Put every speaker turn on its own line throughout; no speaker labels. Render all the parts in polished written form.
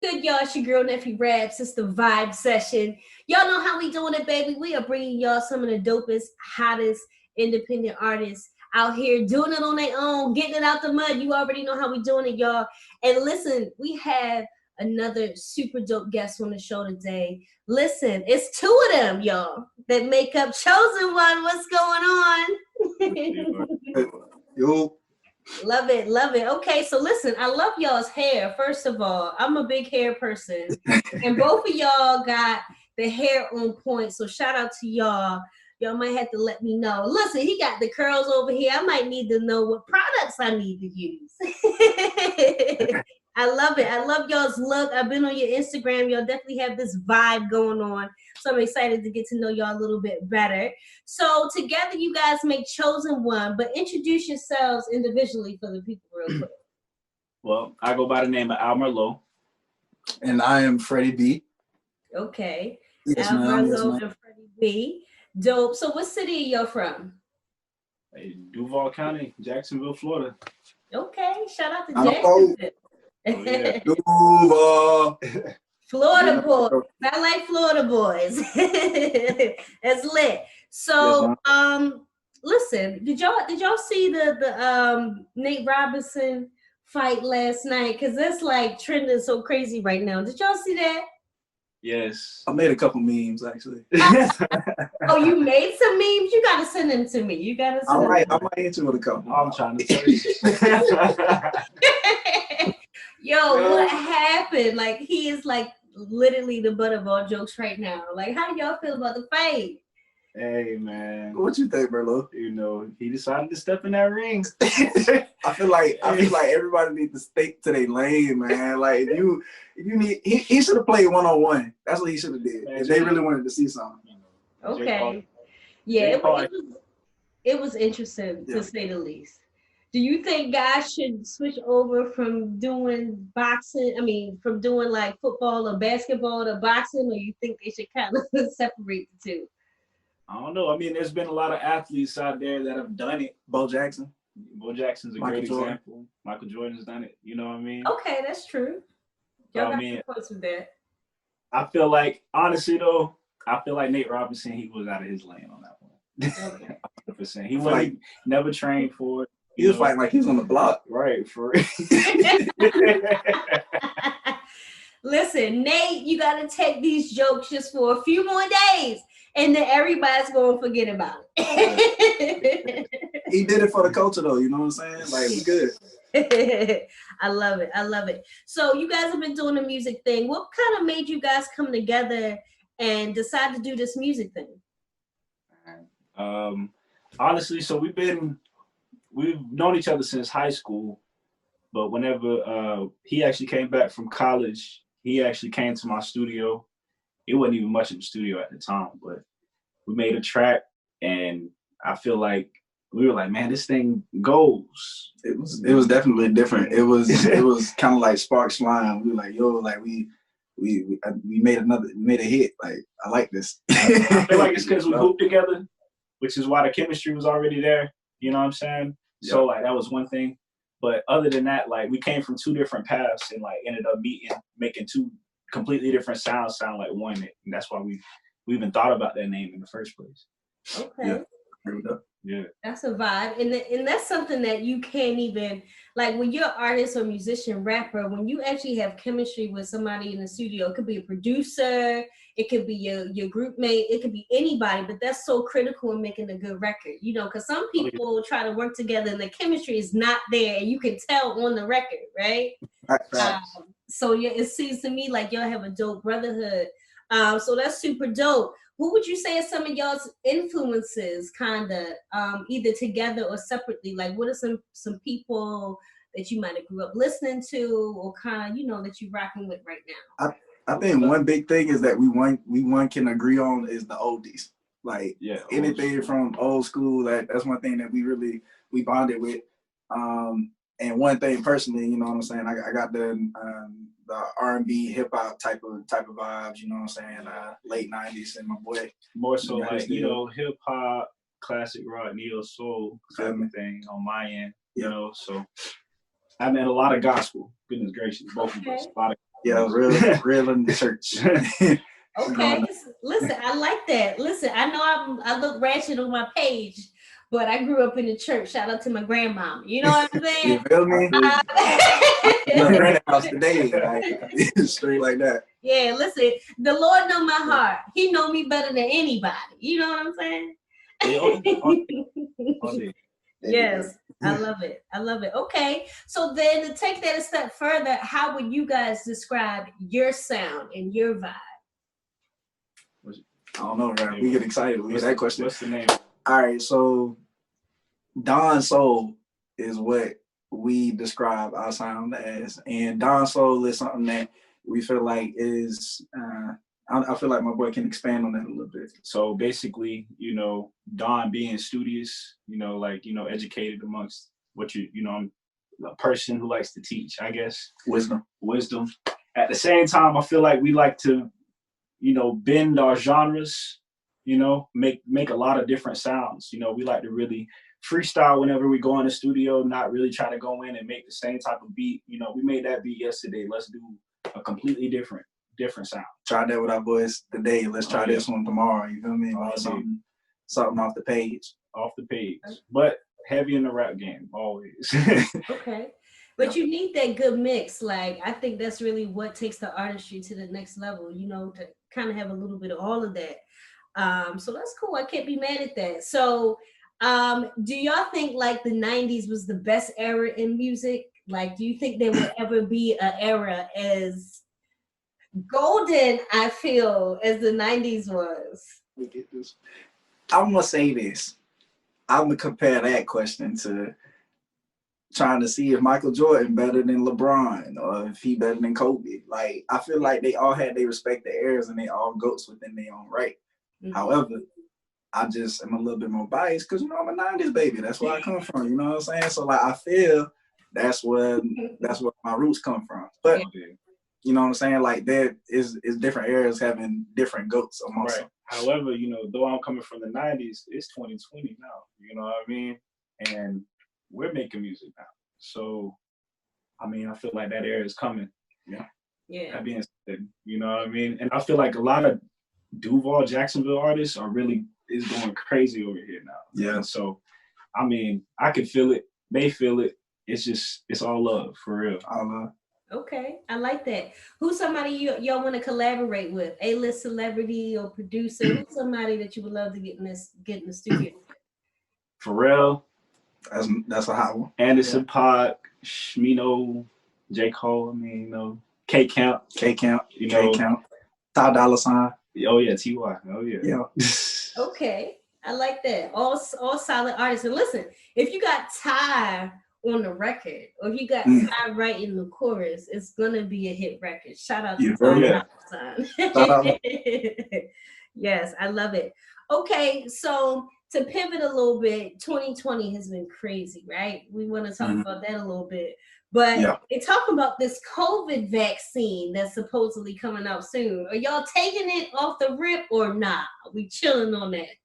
Good, y'all. It's your girl, Neffyraps. It's the vibe session. Y'all know how we doing it, baby. We are bringing y'all some of the dopest, hottest independent artists out here doing it on their own, getting it out the mud. You already know how we doing it, y'all. And listen, we have another super dope guest on the show today. Listen, it's two of them, y'all, that make up Chosen One. What's going on?
Yo.
Love it, love it. Okay, so listen, I love y'all's hair. First of all, I'm a big hair person, and both of y'all got the hair on point. So shout out to y'all. Y'all might have to let me know. Listen, he got the curls over here. I might need to know what products I need to use. I love it. I love y'all's look. I've been on your Instagram. Y'all definitely have this vibe going on. So I'm excited to get to know y'all a little bit better. So together you guys make Chosen One, but introduce yourselves individually for the people real quick.
Well, I go by the name of Al Merlot.
And I am Freddie B.
Okay.
Yes,
Al
ma'am. Yes,
Merlot
ma'am.
and Freddie B. Dope. So what city are y'all from?
Hey, Duval County, Jacksonville, Florida.
Okay. Shout out to
I'm
Jacksonville.
Oh, yeah.
Duval.
Florida boys. I like Florida boys. That's lit. So,
Yes,
listen, did y'all see the Nate Robinson fight last night? Cause that's like trending so crazy right now. Did y'all see that?
Yes.
I made a couple memes actually.
Oh, you made some memes? You gotta send them to me. You gotta send them.
I might hit you with a couple.
I'm trying to search.
Yo, what happened? Like he is like literally the butt of all jokes right now. Like, how do y'all feel about the fight?
Hey, man.
What you think, Merlot?
You know, he decided to step in that ring.
I feel like everybody needs to stick to their lane, man. Like if you need, he should have played 1-on-1. That's what he should have did. If they really wanted to see something.
Okay. Yeah, it was interesting to say the least. Do you think guys should switch over from doing boxing? I mean, from doing like football or basketball to boxing, or you think they should kind of separate the two?
I don't know. I mean, there's been a lot of athletes out there that have done it.
Bo Jackson.
Bo Jackson's a great example. Michael Jordan's done it. You know what I mean?
Okay, that's true. Y'all got
some
points with that.
I feel like, honestly though, I feel like Nate Robinson, he was out of his lane on that one. Okay. 100%. He was like, never trained for it.
He was fighting like he was on the block.
Right, for
Listen, Nate, you got to take these jokes just for a few more days, and then everybody's going to forget about it.
He did it for the culture, though. You know what I'm saying? Like, it's good.
I love it. I love it. So you guys have been doing the music thing. What kind of made you guys come together and decide to do this music thing?
Honestly, so we've known each other since high school, but whenever he actually came back from college, he actually came to my studio. It wasn't even much of a studio at the time, but we made a track, and I feel like we were like, man, this thing goes.
It was definitely different. It was kind of like sparks flying. We were like, yo, like we made a hit. Like, I like this.
I feel like it's because we hooped together, which is why the chemistry was already there. You know what I'm saying? Yep. So like that was one thing. But other than that, like we came from two different paths and like ended up making two completely different sounds sound like one. And that's why we even thought about that name in the first place.
Okay.
Yeah.
That's a vibe. And that's something that you can't even, like when you're an artist or musician, rapper, when you actually have chemistry with somebody in the studio, it could be a producer, it could be your group mate, it could be anybody, but that's so critical in making a good record, you know, because some people try to work together and the chemistry is not there and you can tell on the record, right? So yeah, it seems to me like y'all have a dope brotherhood. So that's super dope. Who would you say are some of y'all's influences, kind of, either together or separately? Like, what are some people that you might have grew up listening to, or kind of, you know, that you're rocking with right now?
I think one big thing is that we one can agree on is the oldies. Like anything from old school. That's one thing that we bonded with. And one thing personally, you know what I'm saying, I got the R&B hip hop type of vibes, you know what I'm saying, late 90s, and my boy
more so like, you know, hip hop, classic rock, neo soul type of thing on my end, you know. So I mean a lot of gospel, goodness gracious, both of us, a lot of
Yeah, real in the church.
Okay, listen, I like that. Listen, I know I look ratchet on my page, but I grew up in the church. Shout out to my grandma. You know what I'm saying?
You feel me? Look right house today, like straight like that.
Yeah, listen, the Lord know my heart. He know me better than anybody. You know what I'm saying? Yes, I love it. I love it. Okay, so then to take that a step further, how would you guys describe your sound and your vibe?
I don't know, right? We get excited with that question.
What's the name?
All right, so Dawn Soul is what we describe our sound as, and Dawn Soul is something that we feel like is. I feel like my boy can expand on that a little bit.
So basically, you know, Don being studious, you know, like, you know, educated amongst what I'm a person who likes to teach, I guess. Wisdom. At the same time, I feel like we like to, you know, bend our genres, you know, make a lot of different sounds. You know, we like to really freestyle whenever we go in the studio, not really try to go in and make the same type of beat. You know, we made that beat yesterday. Let's do a completely different sound.
Tried that with our boys today. Let's try this one tomorrow. You feel me? Like something off the page.
But heavy in the rap game, always.
Okay. But you need that good mix. Like, I think that's really what takes the artistry to the next level, you know, to kind of have a little bit of all of that. So that's cool. I can't be mad at that. So do y'all think like the 90s was the best era in music? Like, do you think there will ever be an era as golden, I feel, as the 90s was?
We get this. I'm gonna say this. I'm gonna compare that question to trying to see if Michael Jordan better than LeBron or if he better than Kobe. Like, I feel like they all had their respective eras and they all goats within their own right. Mm-hmm. However, I just am a little bit more biased because, you know, I'm a 90s baby. That's where I come from. You know what I'm saying? So like, I feel that's where my roots come from. But you know what I'm saying? Like, there is different eras having different goats amongst them.
However, you know, though I'm coming from the 90s, it's 2020 now. You know what I mean? And we're making music now. So, I mean, I feel like that era is coming. Yeah. That being said, you know what I mean? And I feel like a lot of Duval, Jacksonville artists is going crazy over here now.
Yeah.
So, I mean, I can feel it. They feel it. It's all love, for real.
All love.
Okay, I like that. Who's somebody y'all want to collaborate with? A-list celebrity or producer? Who's somebody that you would love to get in the studio?
Pharrell.
That's a hot one.
Anderson .Paak, Shmino, J. Cole. I mean, you know, K-Camp. You know,
K-Camp. Ty Dolla $ign.
Oh yeah, T.Y. Oh yeah.
Yeah.
Okay, I like that. All solid artists. And listen, if you got Ty on the record, or if you got Ty writing the chorus, it's gonna be a hit record. Shout out to Ty Dolla $ign. Yes, I love it. Okay, so to pivot a little bit, 2020 has been crazy, right? We want to talk about that a little bit. But they talk about this COVID vaccine that's supposedly coming out soon. Are y'all taking it off the rip or not? We chilling on that.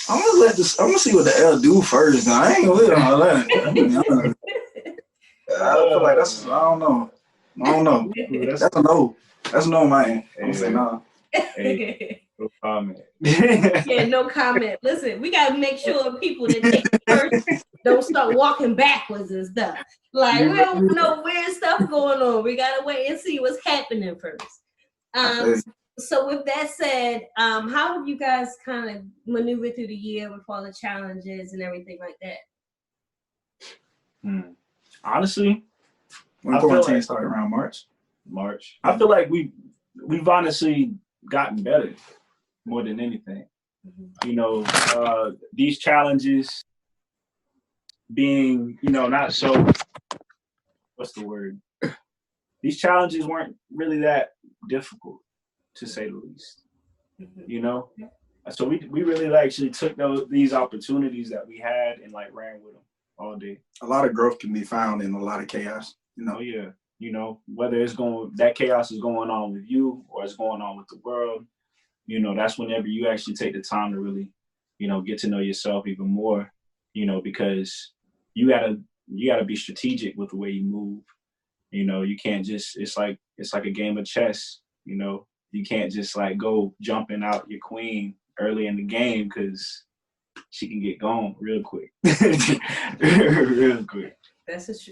I'm gonna see what the L do first. I ain't with all that. I feel like I don't know. That's a no. That's a no, man. I'm gonna say no.
No comment.
Yeah, no comment. Listen, we gotta make sure people that take it first don't start walking backwards and stuff. Like, we don't know weird stuff going on. We gotta wait and see what's happening first. So with that said, how have you guys kind of maneuvered through the year with all the challenges and everything like that?
Honestly,
when quarantine started around March.
I feel like we've honestly gotten better more than anything. You know, these challenges being, you know, not so, what's the word? These challenges weren't really that difficult, to say the least. You know? So we really actually took these opportunities that we had and like ran with them all day.
A lot of growth can be found in a lot of chaos, you know?
Oh yeah. You know, whether that chaos is going on with you or it's going on with the world, you know, that's whenever you actually take the time to really, you know, get to know yourself even more, you know, because you gotta be strategic with the way you move You know, you can't just, it's like a game of chess, you know. You can't just like go jumping out your queen early in the game because she can get gone real quick. Real quick.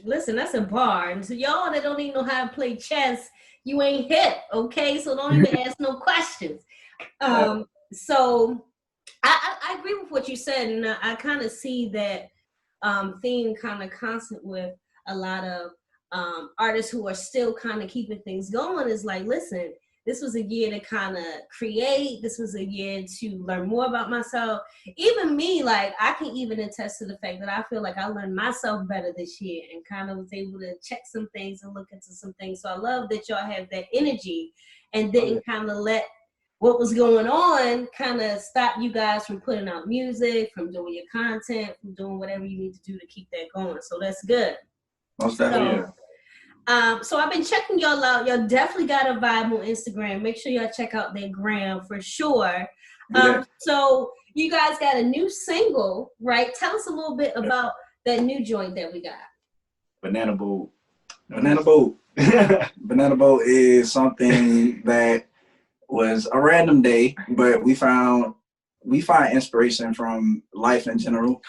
Listen, that's a bar. And so y'all that don't even know how to play chess, you ain't hip, okay? So don't even ask no questions. So I agree with what you said, and I kind of see that theme kind of constant with a lot of artists who are still kind of keeping things going. Is like, listen, this was a year to kind of create. This was a year to learn more about myself. Even me, like, I can even attest to the fact that I feel like I learned myself better this year and kind of was able to check some things and look into some things. So I love that y'all have that energy and didn't kind of let what was going on kind of stop you guys from putting out music, from doing your content, from doing whatever you need to do to keep that going. So that's good.
Most definitely.
So I've been checking y'all out. Y'all definitely got a vibe on Instagram. Make sure y'all check out their gram for sure. So you guys got a new single, right? Tell us a little bit about that new joint that we got.
Banana Boat.
Banana Boat. Banana Boat is something that was a random day, but we find inspiration from life in general.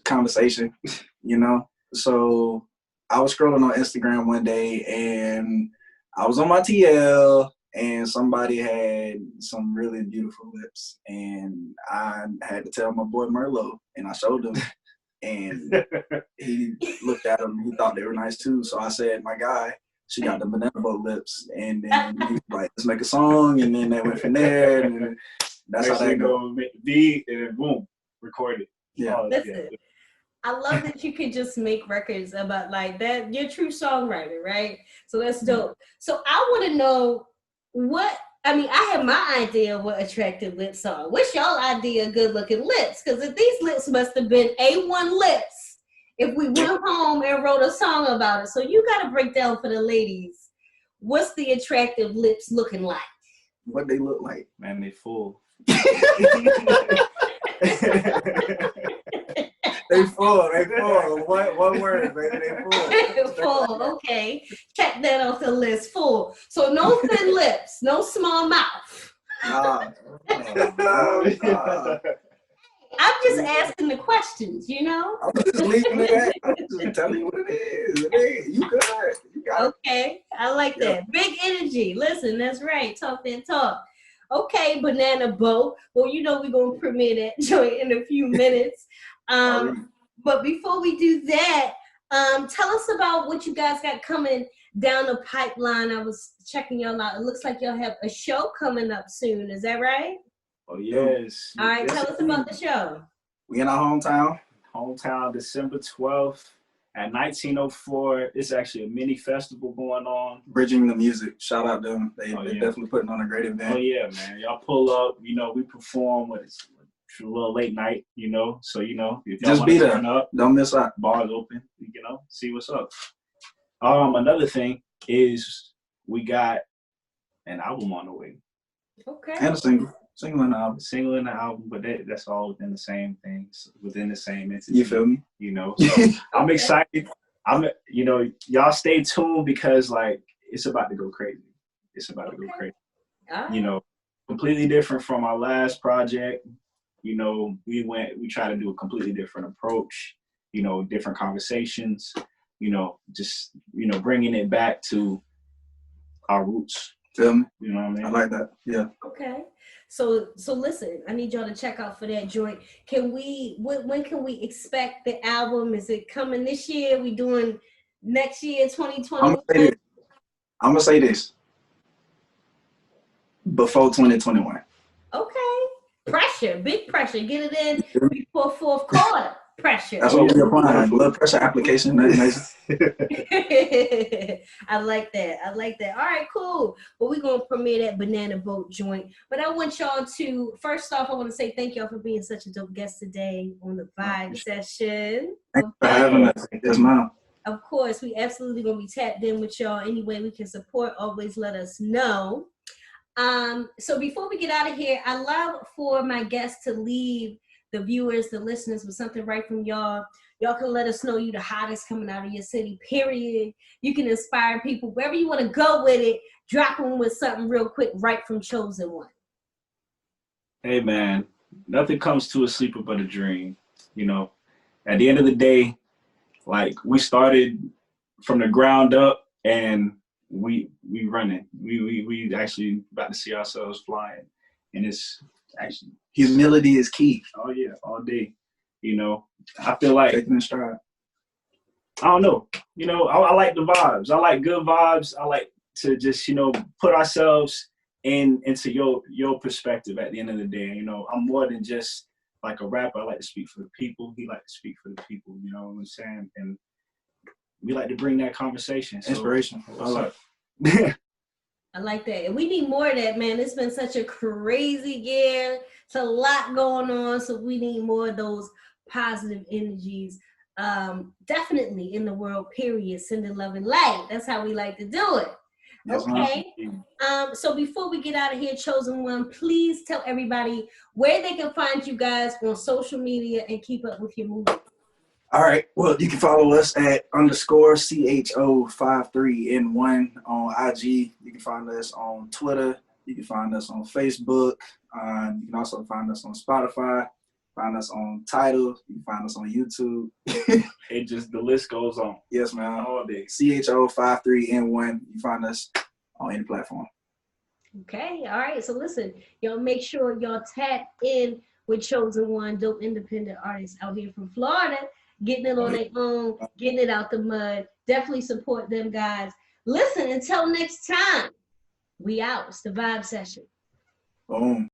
Conversation, you know? So I was scrolling on Instagram one day and I was on my TL and somebody had some really beautiful lips and I had to tell my boy Merlot and I showed him and he looked at them and he thought they were nice too. So I said, my guy, she got the banana boat lips, and then he was like, let's make a song, and then they went from there, and that's how that goes.
Make the beat, and then boom, record it.
Yeah. Listen, I love that you can just make records about like that. You're a true songwriter, right? So that's dope. So I want to know I have my idea of what attractive lips are. What's y'all idea of good looking lips? Because if these lips must have been A1 lips if we went home and wrote a song about it. So you got to break down for the ladies, what's the attractive lips looking like?
What they look like?
Man, they full.
They full. One word, baby. They full.
Full, okay. Check that off the list, full. So no thin lips, no small mouth. I'm just asking the questions, you know?
I'm just leaving it at. I'm just telling you what it is. You good. You got it.
Okay, I like that. Big energy. Listen, that's right. Talk that talk. Okay, Banana Boat. Well, you know we're going to premiere that joint in a few minutes. But before we do that, tell us about what you guys got coming down the pipeline. I was checking y'all out. It looks like y'all have a show coming up soon. Is that right?
Oh, yes.
All right, tell us about the show.
We in our hometown.
December 12th at 1904. It's actually a mini festival going on.
Bridging the Music. Shout out to them. They're definitely putting on a great event.
Oh, yeah, man. Y'all pull up. You know, we perform a little late night, you know. So, you know, if y'all
just be there.
Turn up,
don't miss out.
Bars open, you know, see what's up. Another thing is we got an album on the way.
Okay.
And a single. Single
in the album, but that's all within the same things, within the same entity.
You feel me?
You know, so I'm excited. You know, y'all stay tuned because like it's about to go crazy. It's about to go crazy. You know, completely different from our last project. You know, we try to do a completely different approach. You know, different conversations. You know, just bringing it back to our roots.
Feel me?
You know what I mean?
I like that. Yeah.
Okay. So listen, I need y'all to check out for that joint. When can we expect the album? Is it coming this year? We doing next year, 2021?
I'm gonna say this. Before 2021.
Okay. Pressure, big pressure. Get it in before fourth quarter. Pressure.
That's what we're applying. Blood pressure application. Nice.
I like that. All right, cool. Well, we're going to premiere that Banana Boat joint. But I want y'all to, first off, I want to say thank y'all for being such a dope guest today on the Vibe Session.
Thanks for having us. Yes, ma'am.
Of course, we absolutely going to be tapped in with y'all. Any way we can support, always let us know. So before we get out of here, I love for my guests to leave the viewers, the listeners with something right from y'all Y'all can let us know you the hottest coming out of your city, period. You can inspire people. Wherever you want to go with it, drop them with something real quick right from Chosen One.
Hey, man, nothing comes to a sleeper but a dream. You know, at the end of the day, like, we started from the ground up, and we running. We actually about to see ourselves flying, and it's actually
humility is key.
Oh yeah, all day. You know, I feel like
taking a stride.
I don't know. You know, I like the vibes. I like good vibes. I like to just, you know, put ourselves into your perspective at the end of the day. You know, I'm more than just like a rapper. I like to speak for the people. He like to speak for the people. You know what I'm saying? And we like to bring that conversation. So,
inspiration.
What's up?
I like that. And we need more of that, man. It's been such a crazy year. It's a lot going on. So we need more of those positive energies. Definitely in the world, period. Sending love and light. That's how we like to do it. Okay. So before we get out of here, Chosen One, please tell everybody where they can find you guys on social media and keep up with your movement.
All right. Well, you can follow us at _CHO53n1 on IG. You can find us on Twitter. You can find us on Facebook. You can also find us on Spotify. Find us on Tidal. You can find us on YouTube.
It just, the list goes on.
Yes, man.
All day.
CHO53n1. You find us on any platform.
Okay. All right. So listen, y'all make sure y'all tap in with Chosen One, dope independent artists out here from Florida, getting it on their own, getting it out the mud. Definitely support them guys. Listen, until next time, we out. It's the Vibe Session.
Boom.